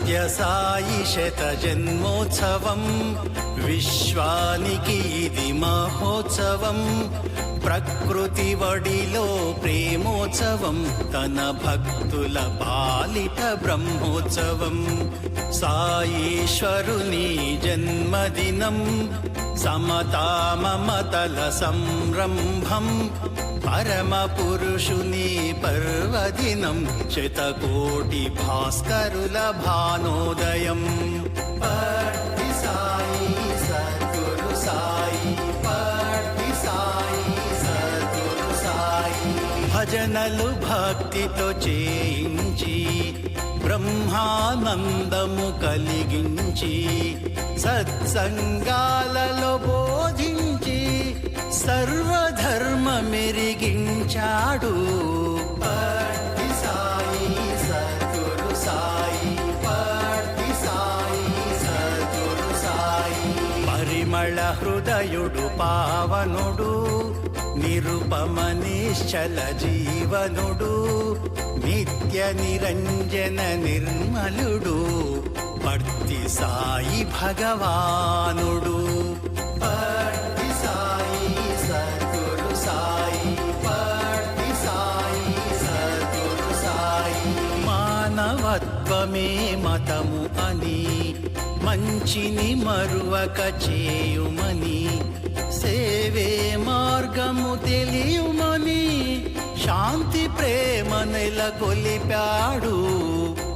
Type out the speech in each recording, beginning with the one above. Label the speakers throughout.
Speaker 1: సత్యసాయి శతజన్మోత్సవం విశ్వానికి ఇది మహోత్సవం ప్రకృతి వడిలో ప్రేమోత్సవం తన భక్తుల పాలిట బ్రహ్మోత్సవం సాయీశ్వరుని జన్మదినం సమతా మమతల సంరంభం పరమ పురుషుని పర్వదినం శతకోటి భాస్కరుల భానోదయం పట్టి సాయి సద్గురు సాయి పట్టి సాయి సద్గురు సాయి భజనలు భక్తితో చేయించి బ్రహ్మానందము కలిగించి సత్సంగాలలో బోధించి సర్వధర్మ మెరిగించాడు పట్టి సాయి సద్గురు సాయి పట్టి సాయి సద్గురు సాయి పరిమళ హృదయుడు పావనుడు నిరుపమ నిశ్చల జీవనుడు నిత్య నిరంజన నిర్మలుడు పట్టి సాయి భగవానుడు పట్టి సాయి సద్గురు సాయి పట్టి సాయి సద్గురు సాయి మానవత్వమే మతము అని మంచిని మరువక చేయుమని సేవే మార్గము తెలియుమని శాంతి ప్రేమ నెలకొలిపాడు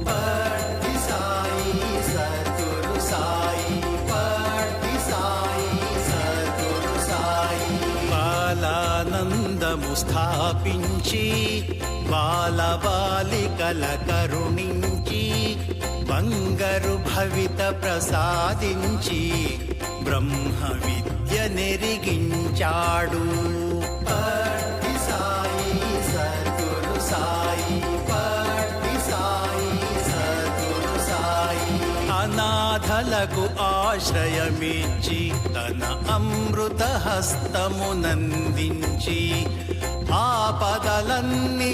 Speaker 1: పట్టి సాయి సద్గురు సాయి పట్టి సాయి సద్గురు సాయి బాలానందము స్థాపించి బాలబాలికల కరుణించి బంగారు భవిత ప్రసాదించి బ్రహ్మ విద్య నెరిగించాడు పట్టి సాయి సద్గురు సాయి పట్టి సాయి సద్గురు సాయి అనాథలకు ఆశ్రయమిచ్చి తన అమృత హస్తమునందించి ఆపదలన్నీ